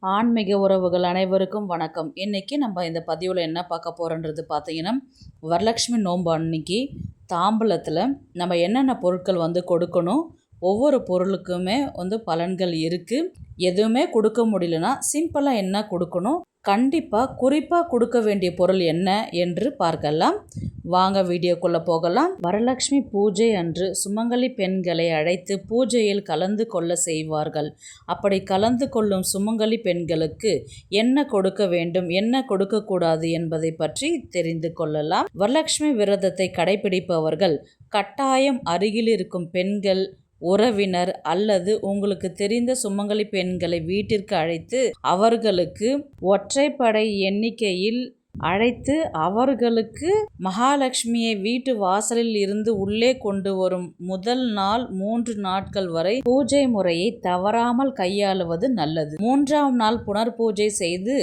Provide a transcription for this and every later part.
ஆன்மீக உறவுகள் அனைவருக்கும் வணக்கம். இன்றைக்கி நம்ம இந்த பதிவில் என்ன பார்க்க போகிறோன்றது பார்த்தீங்கன்னா, வரலட்சுமி நோன்பு அன்னைக்கு தாம்பூலத்தில் நம்ம என்னென்ன பொருட்கள் கொடுக்கணும், ஒவ்வொரு பொருளுக்குமே பலன்கள் இருக்குது. எதுவுமே கொடுக்க முடியலனா சிம்பிளாக என்ன கொடுக்கணும், கண்டிப்பாக குறிப்பாக கொடுக்க வேண்டிய பொருள் என்ன என்று பார்க்கலாம். வாங்க வீடியோக்குள்ளே போகலாம். வரலட்சுமி பூஜை அன்று சுமங்கலி பெண்களை அழைத்து பூஜையில் கலந்து கொள்ள செய்வார்கள். அப்படி கலந்து கொள்ளும் சுமங்கலி பெண்களுக்கு என்ன கொடுக்க வேண்டும், என்ன கொடுக்கக்கூடாது என்பதை பற்றி தெரிந்து கொள்ளலாம். வரலட்சுமி விரதத்தை கடைபிடிப்பவர்கள் கட்டாயம் அருகில் இருக்கும் பெண்கள், உறவினர் அல்லது உங்களுக்கு தெரிந்த சுமங்கலி பெண்களை வீட்டிற்கு அழைத்து அவர்களுக்கு ஒற்றைப்படை எண்ணிக்கையில் அழைத்து அவர்களுக்கு மகாலட்சுமியை வீட்டு வாசலில் இருந்து உள்ளே கொண்டு வரும் முதல் நாள் 3 நாட்கள் வரை பூஜை முறையை தவறாமல் கையாளுவது நல்லது. 3ஆம் நாள் புனர்பூஜை செய்து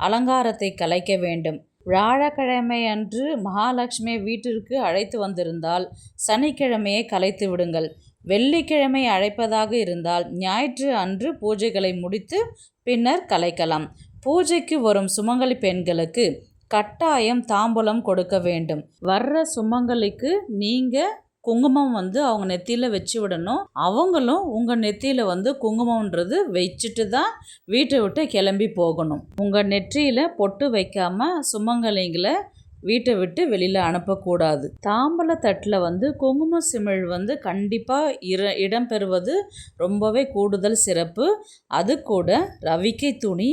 அலங்காரத்தை கலைக்க வேண்டும். வியாழக்கிழமை அன்று மகாலட்சுமியை வீட்டிற்கு அழைத்து வந்திருந்தால் சனிக்கிழமையை கலைத்து விடுங்கள். வெள்ளிக்கிழமை அழைப்பதாக இருந்தால் ஞாயிற்று அன்று பூஜைகளை முடித்து பின்னர் கலைக்கலாம். பூஜைக்கு வரும் சுமங்கலி பெண்களுக்கு கட்டாயம் தாம்பூலம் கொடுக்க வேண்டும். வர்ற சுமங்கலிக்கு நீங்கள் குங்குமம் அவங்க நெத்தியில் வச்சு விடணும். அவங்களும் உங்கள் நெத்தியில் குங்குமன்றது வச்சுட்டு தான் வீட்டை விட்டு கிளம்பி போகணும். உங்கள் நெற்றியில் பொட்டு வைக்காமல் சுமங்கலிங்களை வீட்டை விட்டு வெளியில் அனுப்பக்கூடாது. தாம்பூல தட்டில் குங்கும சிமிழ் கண்டிப்பாக இடம்பெறுவது ரொம்பவே கூடுதல் சிறப்பு. அது கூட ரவிக்கை துணி,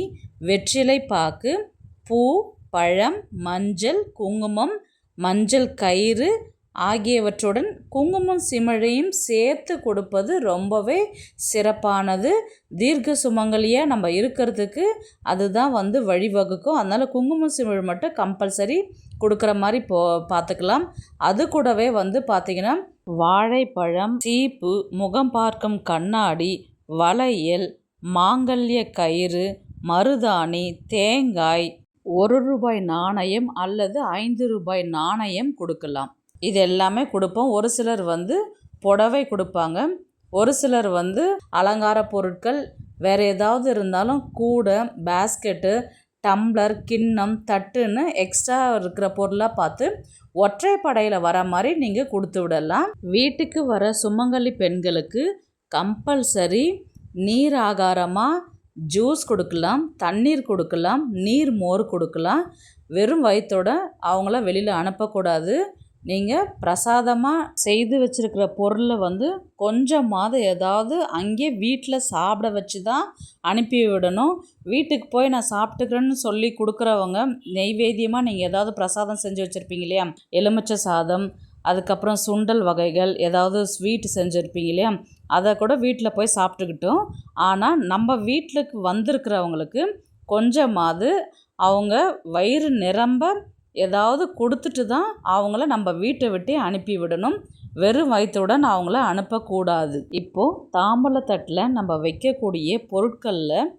வெற்றிலை பாக்கு, பூ, பழம், மஞ்சள், குங்குமம், மஞ்சள் கயிறு ஆகியவற்றுடன் குங்குமம் சிமிழையும் சேர்த்து கொடுப்பது ரொம்பவே சிறப்பானது. தீர்க்க சுமங்கலியாக நம்ம இருக்கிறதுக்கு அதுதான் வழிவகுக்கும். அதனால் குங்குமம் சிமிழ் மட்டும் கம்பல்சரி கொடுக்குற மாதிரி பார்த்துக்கலாம். அது கூடவே பார்த்திங்கன்னா வாழைப்பழம், சீப்பு, முகம் பார்க்கும் கண்ணாடி, வளையல், மாங்கல்ய கயிறு, மருதாணி, தேங்காய், 1 ரூபாய் நாணயம் அல்லது 5 ரூபாய் நாணயம் கொடுக்கலாம். இது எல்லாமே கொடுப்போம். ஒரு சிலர் புடவை கொடுப்பாங்க, ஒரு சிலர் அலங்கார பொருட்கள் வேறு ஏதாவது இருந்தாலும் கூடை, பேஸ்கெட்டு, டம்ளர், கிண்ணம், தட்டுன்னு எக்ஸ்ட்ரா இருக்கிற பொருளாக பார்த்து ஒற்றைப்படையில் வர மாதிரி நீங்கள் கொடுத்து விடலாம். வீட்டுக்கு வர சுமங்கலி பெண்களுக்கு கம்பல்சரி நீர் ஆகாரமாக ஜூஸ் கொடுக்கலாம், தண்ணீர் கொடுக்கலாம், நீர் மோர் கொடுக்கலாம். வெறும் வயிற்றோட அவங்கள வெளியில் அனுப்பக்கூடாது. நீங்கள் பிரசாதமாக செய்து வச்சுருக்கிற பொருளை கொஞ்சமாவது ஏதாவது அங்கே வீட்டில் சாப்பிட வச்சு தான் அனுப்பி விடணும். வீட்டுக்கு போய் நான் சாப்பிட்டுக்கிறேன்னு சொல்லி கொடுக்குறவங்க நெய்வேத்தியமாக நீங்கள் ஏதாவது பிரசாதம் செஞ்சு வச்சுருப்பீங்க இல்லையா, எலுமிச்சை சாதம், அதுக்கப்புறம் சுண்டல் வகைகள், ஏதாவது ஸ்வீட் செஞ்சுருப்பீங்க இல்லையா, அதை கூட வீட்டில் போய் சாப்பிட்டுக்கிட்டோம். ஆனால் நம்ம வீட்டுக்கு வந்திருக்கிறவங்களுக்கு கொஞ்சமாவது அவங்க வயிறு நிரம்ப ஏதாவது கொடுத்துட்டு தான் அவங்கள நம்ம வீட்டை விட்டு அனுப்பி விடணும். வெறும் வயிற்றுடன் அவங்கள அனுப்பக்கூடாது. இப்போது தாம்பூலத்தட்டில் நம்ம வைக்கக்கூடிய பொருட்களில்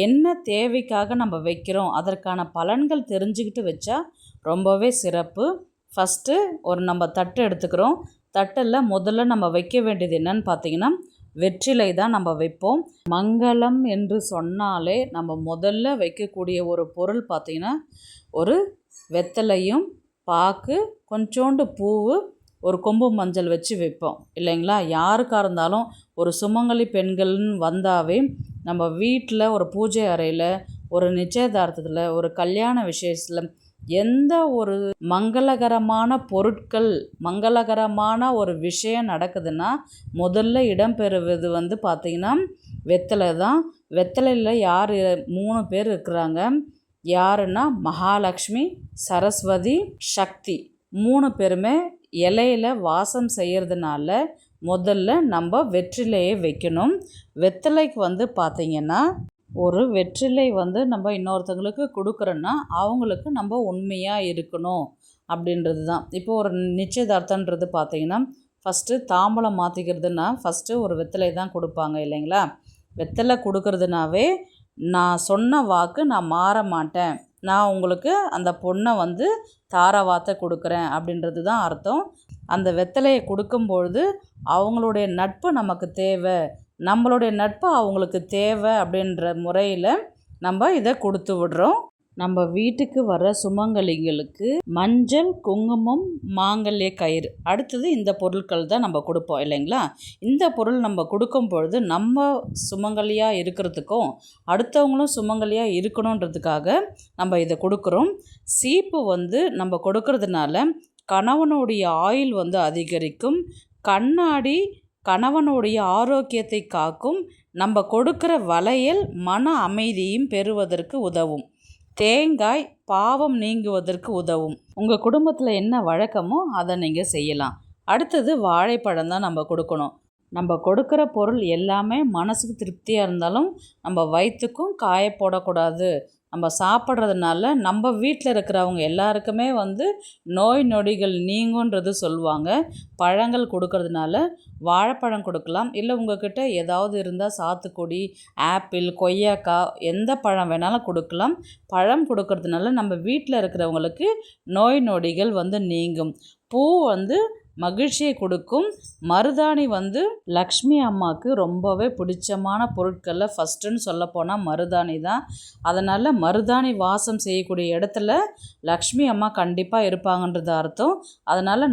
என்ன தேவைக்காக நம்ம வைக்கிறோம், அதற்கான பலன்கள் தெரிஞ்சுக்கிட்டு வச்சா ரொம்பவே சிறப்பு. ஃபஸ்ட்டு நம்ம தட்டு எடுத்துக்கிறோம். தட்டில் முதல்ல நம்ம வைக்க வேண்டியது என்னன்னு பார்த்தீங்கன்னா வெற்றிலை தான் நம்ம வைப்போம். மங்களம் என்று சொன்னாலே நம்ம முதல்ல வைக்கக்கூடிய ஒரு பொருள் பார்த்திங்கன்னா ஒரு வெத்தலையும் பாக்கு, கொஞ்சோண்டு பூவு, ஒரு கொம்பு மஞ்சள் வச்சு வைப்போம் இல்லைங்களா. யாருக்காக இருந்தாலும் ஒரு சுமங்கலி பெண்கள்னு வந்தாவே நம்ம வீட்டில் ஒரு பூஜை அறையில், ஒரு நிச்சயதார்த்தத்தில், ஒரு கல்யாண விசேஷத்தில் எந்த ஒரு மங்களகரமான பொருட்கள், மங்களகரமான ஒரு விஷயம் நடக்குதுன்னா முதல்ல இடம்பெறுவது பார்த்திங்கன்னா வெத்தலை தான். வெத்தலையில் யார் 3 பேர் இருக்கிறாங்க, யாருன்னா மகாலட்சுமி, சரஸ்வதி, சக்தி 3 பேருமே இலையில் வாசம் செய்கிறதுனால முதல்ல நம்ம வெற்றிலையை வைக்கணும். வெத்தலைக்கு பார்த்திங்கன்னா ஒரு வெற்றிலை நம்ம இன்னொருத்தங்களுக்கு கொடுக்குறோன்னா அவங்களுக்கு நம்ம உண்மையாக இருக்கணும் அப்படின்றது தான். இப்போ ஒரு நிச்சயதார்த்தன்றது பார்த்திங்கன்னா ஃபஸ்ட்டு தாம்பூலம் மாற்றிக்கிறதுனா ஃபஸ்ட்டு ஒரு வெத்தலை தான் கொடுப்பாங்க இல்லைங்களா. வெத்தலை கொடுக்கறதுனாவே நான் சொன்ன வாக்கு நான் மாற மாட்டேன், நான் உங்களுக்கு அந்த பொண்ணை தாரவாத்த கொடுக்குறேன் அப்படின்றது தான் அர்த்தம். அந்த வெத்தலையை கொடுக்கும்பொழுது அவங்களுடைய நட்பு நமக்கு தேவை, நம்மளுடைய நட்பு அவங்களுக்கு தேவை அப்படின்ற முறையில் நம்ம இதை கொடுத்து விடுறோம். நம்ம வீட்டுக்கு வர சுமங்கலிங்களுக்கு மஞ்சள், குங்குமம், மாங்கல்ய கயிறு, அடுத்தது இந்த பொருட்கள் தான் நம்ம கொடுப்போம் இல்லைங்களா. இந்த பொருள் நம்ம கொடுக்கும் பொழுது நம்ம சுமங்கலியாக இருக்கிறதுக்கும் அடுத்தவங்களும் சுமங்கலியாக இருக்கணுன்றதுக்காக நம்ம இதை கொடுக்குறோம். சீப்பு வந்து நம்ம கொடுக்கறதுனால கணவனுடைய ஆயுள் வந்து அதிகரிக்கும். கண்ணாடி கணவனுடைய ஆரோக்கியத்தை காக்கும். நம்ம கொடுக்குற வளையல் மன அமைதியும் பெறுவதற்கு உதவும். தேங்காய் பாவம் நீங்குவதற்கு உதவும். உங்கள் குடும்பத்தில் என்ன வழக்கமோ அதை நீங்கள் செய்யலாம். அடுத்தது வாழைப்பழம் தான் நம்ம கொடுக்கணும். நம்ம கொடுக்குற பொருள் எல்லாமே மனசுக்கு திருப்தியாக இருந்தாலும் நம்ம வயிற்றுக்கும் காய போடக்கூடாது. நம்ம சாப்பிட்றதுனால நம்ம வீட்டில் இருக்கிறவங்க எல்லாருக்குமே வந்து நோய் நொடிகள் நீங்குன்றது சொல்லுவாங்க. பழங்கள் கொடுக்கறதுனால வாழைப்பழம் கொடுக்கலாம். இல்லை உங்கள்கிட்ட ஏதாவது இருந்தால் சாத்துக்குடி, ஆப்பிள், கொய்யாக்காய் எந்த பழம் வேணாலும் கொடுக்கலாம். பழம் கொடுக்கறதுனால நம்ம வீட்டில் இருக்கிறவங்களுக்கு நோய் நொடிகள் வந்து நீங்கும். பூ வந்து மகிழ்ச்சியை கொடுக்கும். மருதாணி வந்து லக்ஷ்மி அம்மாவுக்கு ரொம்பவே பிடிச்சமான பொருட்களில் ஃபஸ்ட்டுன்னு சொல்லப்போனால் மருதாணி தான். அதனால் மருதாணி வாசம் செய்யக்கூடிய இடத்துல லக்ஷ்மி அம்மா கண்டிப்பாக இருப்பாங்கன்றது அர்த்தம். அதனால்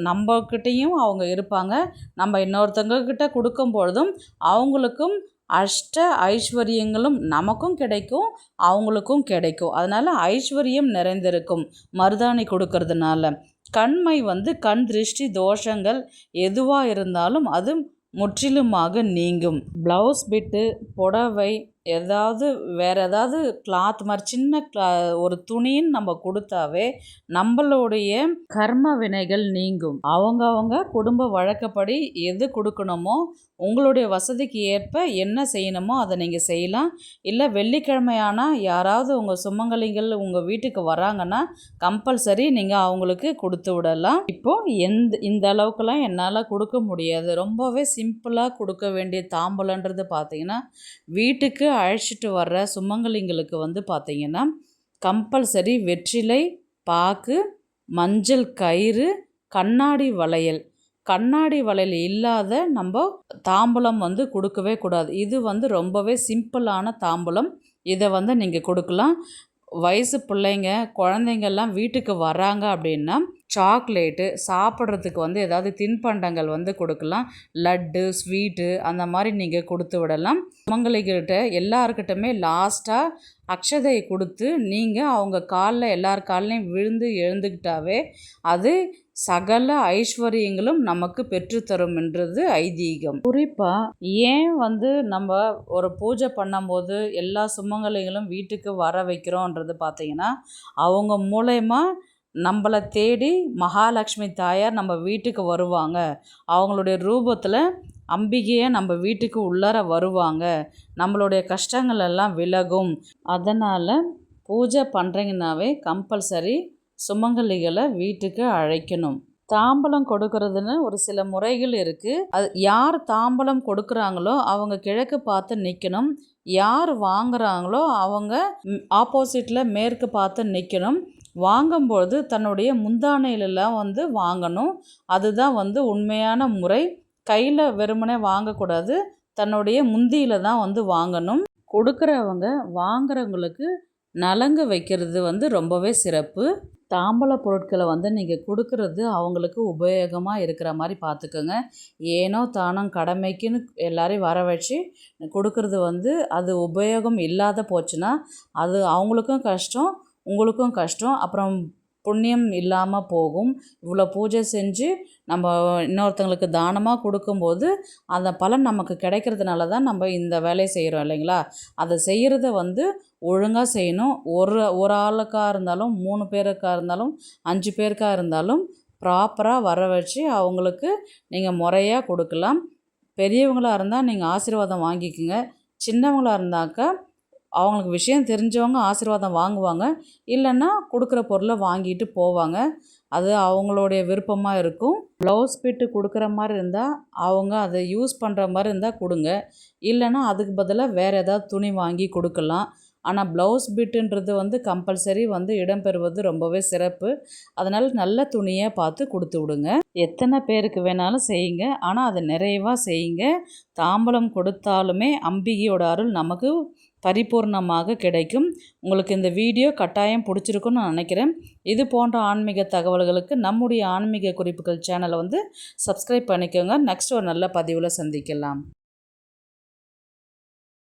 நம்மக்கிட்டேயும் அவங்க இருப்பாங்க. நம்ம இன்னொருத்தவங்கக்கிட்ட கொடுக்கும் பொழுதும் அவங்களுக்கும் அஷ்ட ஐஸ்வர்யங்களும் நமக்கும் கிடைக்கும், அவங்களுக்கும் கிடைக்கும். அதனால் ஐஸ்வர்யம் நிறைந்திருக்கும் மருதாணி கொடுக்கறதுனால. கண்மை வந்து கண் திருஷ்டி தோஷங்கள் எதுவாக இருந்தாலும் அது முற்றிலுமாக நீங்கும். ப்ளவுஸ் பிட்டு, புடவை, வேறு ஏதாவது கிளாத் மாதிரி சின்ன ஒரு துணின்னு நம்ம கொடுத்தாவே நம்மளுடைய கர்ம வினைகள் நீங்கும். அவங்க குடும்ப வழக்கப்படி எது கொடுக்கணுமோ உங்களுடைய வசதிக்கு ஏற்ப என்ன செய்யணுமோ அதை நீங்கள் செய்யலாம். இல்லை வெள்ளிக்கிழமையானால் யாராவது உங்கள் சுமங்கலிகள் உங்கள் வீட்டுக்கு வராங்கன்னா கம்பல்சரி நீங்கள் அவங்களுக்கு கொடுத்து விடலாம். இப்போது இந்த அளவுக்குலாம் என்னால் கொடுக்க முடியாது. ரொம்பவே சிம்பிளாக கொடுக்க வேண்டிய தாம்பூலன்றது பார்த்திங்கன்னா வீட்டுக்கு அழைச்சிட்டு வர்ற சுமங்கலிங்களுக்கு வந்து பார்த்திங்கன்னா கம்பல்சரி வெற்றிலை பாக்கு, மஞ்சள் கயிறு, கண்ணாடி வளையல் இல்லாத நம்ம தாம்பூலம் வந்து கொடுக்கவே கூடாது. இது வந்து ரொம்பவே சிம்பிளான தாம்பூலம். இதை வந்து நீங்கள் கொடுக்கலாம். வயசு பிள்ளைங்க குழந்தைங்கள்லாம் வீட்டுக்கு வராங்க அப்படின்னா சாக்லேட்டு சாப்பிட்றதுக்கு வந்து ஏதாவது தின்பண்டங்கள் வந்து கொடுக்கலாம். லட்டு, ஸ்வீட்டு அந்த மாதிரி நீங்கள் கொடுத்து விடலாம். சுமங்கலிகிட்ட எல்லாருக்கிட்டமே லாஸ்ட்டாக அக்ஷதையை கொடுத்து நீங்கள் அவங்க காலில் எல்லார் கால்லையும் விழுந்து எழுந்துக்கிட்டாவே அது சகல ஐஸ்வர்யங்களும் நமக்கு பெற்றுத்தரும் என்றது ஐதீகம். குறிப்பாக ஏன் வந்து நம்ம ஒரு பூஜை பண்ணும்போது எல்லா சுமங்கலிகளும் வீட்டுக்கு வர வைக்கிறோன்றது பார்த்திங்கன்னா அவங்க மூலயமா நம்மளை தேடி மகாலட்சுமி தாயார் நம்ம வீட்டுக்கு வருவாங்க. அவங்களுடைய ரூபத்தில் அம்பிகையை நம்ம வீட்டுக்கு உள்ளார வருவாங்க. நம்மளுடைய கஷ்டங்கள் எல்லாம் விலகும். அதனால் பூஜை பண்ணுறீங்கன்னாவே கம்பல்சரி சுமங்கலிகளை வீட்டுக்கு அழைக்கணும். தாம்பலம் கொடுக்கறதுன்னு ஒரு சில முறைகள் இருக்குது. அது யார் தாம்பலம் கொடுக்குறாங்களோ அவங்க கிழக்கு பார்த்து நிற்கணும். யார் வாங்குறாங்களோ அவங்க ஆப்போசிட்டில் மேற்கு பார்த்து நிற்கணும். வாங்கும்போது தன்னுடைய முந்தானையிலலாம் வந்து வாங்கணும். அதுதான் வந்து உண்மையான முறை. கையில் வெறுமனே வாங்கக்கூடாது. தன்னுடைய முந்தியில் தான் வந்து வாங்கணும். கொடுக்குறவங்க வாங்குறவங்களுக்கு நலங்கு வைக்கிறது வந்து ரொம்பவே சிறப்பு. தாம்பூல பொருட்களை வந்து நீங்கள் கொடுக்கறது அவங்களுக்கு உபயோகமாக இருக்கிற மாதிரி பார்த்துக்கோங்க. ஏனோ தானும் கடமைக்குன்னு எல்லாரையும் வர வச்சு கொடுக்கறது வந்து அது உபயோகம் இல்லாத போச்சுன்னா அது அவங்களுக்கும் கஷ்டம், உங்களுக்கும் கஷ்டம். அப்புறம் புண்ணியம் இல்லாமல் போகும். இவ்வளோ பூஜை செஞ்சு நம்ம இன்னொருத்தங்களுக்கு தானமாக கொடுக்கும்போது அந்த பலன் நமக்கு கிடைக்கிறதுனால தான் நம்ம இந்த வேலையை செய்கிறோம் இல்லைங்களா. அதை செய்கிறத வந்து ஒழுங்காக செய்யணும். ஒரு ஆளுக்காக இருந்தாலும் 3 பேருக்காக இருந்தாலும் 5 பேருக்காக இருந்தாலும் ப்ராப்பராக வர வச்சு அவங்களுக்கு நீங்கள் முறையாக கொடுக்கலாம். பெரியவங்களாக இருந்தால் நீங்கள் ஆசீர்வாதம் வாங்கிக்கோங்க. சின்னவங்களாக இருந்தாக்கா அவங்களுக்கு விஷயம் தெரிஞ்சவங்க ஆசீர்வாதம் வாங்குவாங்க. இல்லைன்னா கொடுக்குற பொருளை வாங்கிட்டு போவாங்க. அது அவங்களுடைய விருப்பமாக இருக்கும். ப்ளவுஸ் பிட்டு கொடுக்குற மாதிரி இருந்தால் அவங்க அதை யூஸ் பண்ணுற மாதிரி இருந்தால் கொடுங்க. இல்லைன்னா அதுக்கு பதிலாக வேறு ஏதாவது துணி வாங்கி கொடுக்கலாம். ஆனால் ப்ளவுஸ் பிட்டுன்றது வந்து கம்பல்சரி வந்து இடம்பெறுவது ரொம்பவே சிறப்பு. அதனால் நல்ல துணியை பார்த்து கொடுத்து விடுங்க. எத்தனை பேருக்கு வேணாலும் செய்யுங்க, ஆனால் அதை நிறைவாக செய்யுங்க. தாம்பலம் கொடுத்தாலுமே அம்பிகையோட அருள் நமக்கு பரிபூர்ணமாக கிடைக்கும். உங்களுக்கு இந்த வீடியோ கட்டாயம் பிடிச்சிருக்குன்னு நான் நினைக்கிறேன். இது போன்ற ஆன்மீக தகவல்களுக்கு நம்முடைய ஆன்மீக குறிப்புகள் சேனலை வந்து சப்ஸ்கிரைப் பண்ணிக்கோங்க. நெக்ஸ்ட் ஒரு நல்ல பதிவில் சந்திக்கலாம்.